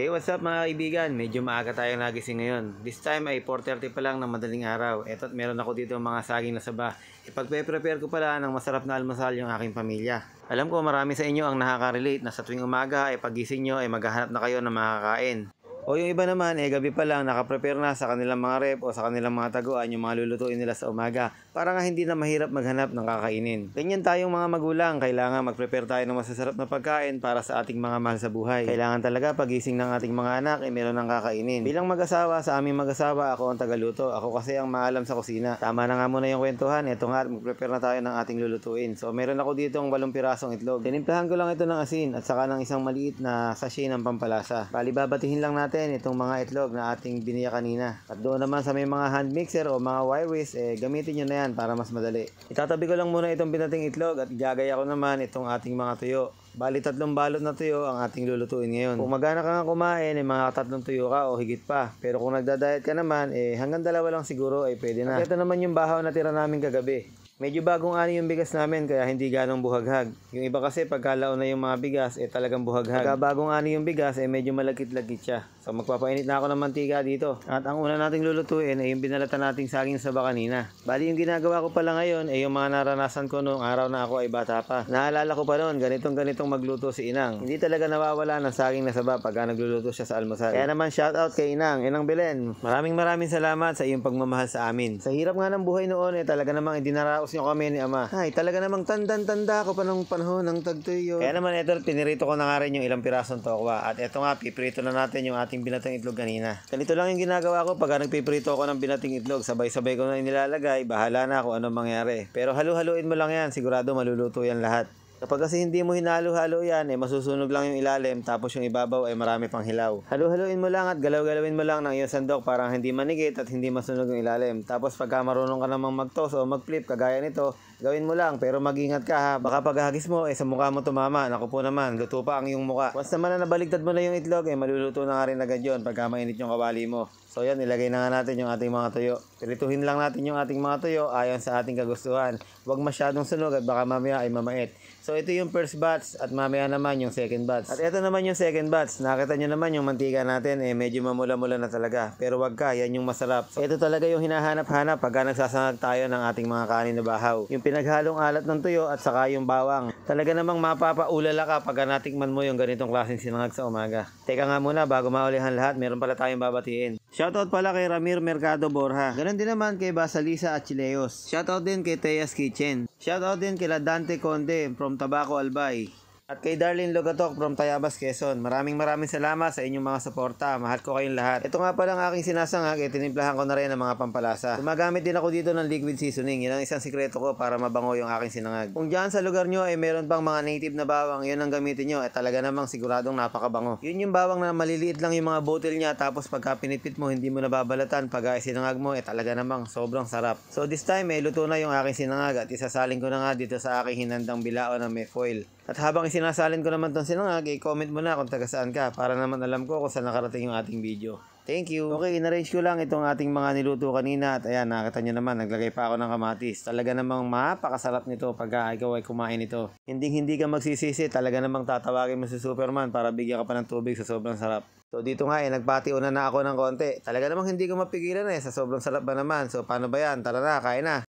Hey, what's up mga kaibigan? Medyo maaga tayong nagising ngayon. This time ay 4:30 pa lang ng madaling araw. Eto't meron ako dito mga saging na saba. Ipagpe-prepare ko pala ng masarap na almusal yung aking pamilya. Alam ko marami sa inyo ang nakaka-relate na sa tuwing umaga ay pagising nyo ay maghahanap na kayo ng makakain. O yung iba naman, gabi pa lang nakaprepare na sa kanilang mga rep o sa kanilang mga taguan yung mga lulutuin nila sa umaga para nga hindi na mahirap maghanap ng kakainin. Ganyan tayong mga magulang, kailangan mag-prepare tayo ng masasarap na pagkain para sa ating mga mahal sa buhay. Kailangan talaga pagising ng ating mga anak ay meron ng kakainin. Bilang mag-asawa, sa aming mag-asawa, ako ang tagaluto. Ako kasi ang maalam sa kusina. Tama na nga muna yung kwentuhan. Ito nga, mag-prepare na tayo ng ating lulutuin. So meron ako dito ang 8 pirasong itlog. Tinimplahan ko lang ito ng asin at saka ng isang maliit na sachet ng pampalasa. Bali babatihin lang natin itong mga itlog na ating biniya kanina. At doon naman sa may mga hand mixer o mga wire whisk, gamitin nyo na yan para mas madali. Itatabi ko lang muna itong binating itlog at gagaya ko naman itong ating mga tuyo. Bali 3 balot na tuyo ang ating lulutuin ngayon. Kung magana ka nga kumain, mga 3 tuyo ka o higit pa. Pero kung nagda-diet ka naman, hanggang 2 lang siguro ay pwede na. At ito naman yung bahaw na tira namin kagabi. Medyo bagong ani yung bigas namin kaya hindi ganong buhaghag. Yung iba kasi pagkalaon na yung mga bigas talagang buhaghag. Pagka bagong ani yung bigas medyo malagkit-lagkit siya. So magpapainit na ako ng mantika dito. At ang una nating lulutuin ay yung binalatan nating saging saba kanina. Bali yung ginagawa ko pala ngayon ay yung mga naranasan ko noong araw na ako ay bata pa. Naalala ko pa noon ganitong magluto si Inang. Hindi talaga nawawala ng saging na saba pagka nagluluto siya sa almusal. Kaya naman shout out kay Inang Belen. Maraming salamat sa iyong pagmamahal sa amin. Sa hirap nga ng buhay noon talaga namang idinaraos nyo kami ni Ama. Ay, talaga namang tanda ko pa nung panahon ng tagtuyo. Kaya naman ito, pinirito ko na nga rin yung ilang pirasong tokwa. At ito nga, piprito na natin yung ating binatang itlog kanina. Ganito lang yung ginagawa ko pag nagpiprito ako ng binating itlog. Sabay-sabay ko na inilalagay, bahala na kung anong mangyari. Pero halu-haluin mo lang yan, sigurado maluluto yan lahat. Kapag kasi hindi mo hinalo-halo yan, masusunog lang yung ilalim tapos yung ibabaw ay marami pang hilaw. Halu-haluin mo lang at galaw-galawin mo lang ng iyong sandok para hindi manigit at hindi masunog yung ilalim. Tapos pagka marunong ka namang mag-toss o mag-flip kagaya nito, gawin mo lang pero mag-ingat ka ha. Baka paghagis mo sa mukha mo tumama. Naku po naman, luto pa ang iyong mukha. Once naman na nabaligtad mo na yung itlog, maluluto na nga rin agad yun pagka mainit yung kawali mo. So yan, ilagay na nga natin yung ating mga tuyo. Pirituhin lang natin yung ating mga tuyo ayon sa ating kagustuhan. Huwag masyadong sunog at baka mamaya ay mamait. So ito yung first batch at mamaya naman yung second batch. At ito naman yung second batch. Nakita nyo naman yung mantika natin medyo mamula-mula na talaga. Pero wag ka, yan yung masarap. So ito talaga yung hinahanap-hanap pagka nagsasangag tayo ng ating mga kanin na bahaw. Yung pinaghalong alat ng tuyo at saka yung bawang. Talaga namang mapapaulala ka pagka natikman mo yung ganitong klaseng sinangag sa umaga. Teka nga muna, bago maulihan lahat, meron pala tayong babatiin. Shoutout pala kay Ramir Mercado Borja. Ganon din naman kay Basalisa Achileos. Shoutout din kay Teas Kitchen. Shoutout din kay Dante Conde from Tabaco Albay. At kay Darlene Logatok from Tayabas, Quezon. Maraming salamat sa inyong mga suporta. Mahal ko kayong lahat. Ito nga pala ang aking sinasangag, tinimplahan ko na rin ng mga pampalasa. Gumagamit din ako dito ng liquid seasoning. Yan ang isang sikreto ko para mabango yung aking sinangag. Kung dyan sa lugar nyo meron pang mga native na bawang, yun ang gamitin nyo. Talaga namang siguradong napakabango. Yun yung bawang na maliliit lang yung mga bottle niya. Tapos pagka pinipit mo, hindi mo nababalatan. Pag sinangag mo, talaga namang sobrang sarap. So this time, luto na yung aking sinangag. At isasalin ko na nga dito sa aking hinandang bilao na may foil. At habang isinasalin ko naman itong sinangag, i-comment mo na kung taga saan ka para naman alam ko kung saan nakarating yung ating video. Thank you. Okay, in-arrange ko lang itong ating mga niluto kanina at ayan, nakita nyo naman, naglagay pa ako ng kamatis. Talaga namang mapakasarap nito pag ikaw ay kumain ito. Hindi ka magsisisi, talaga namang tatawagin mo si Superman para bigyan ka pa ng tubig sa sobrang sarap. So dito nga nagpatiuna na ako ng konti. Talaga namang hindi ko mapigilan sa sobrang sarap ba naman. So paano ba yan? Tara na, kain na.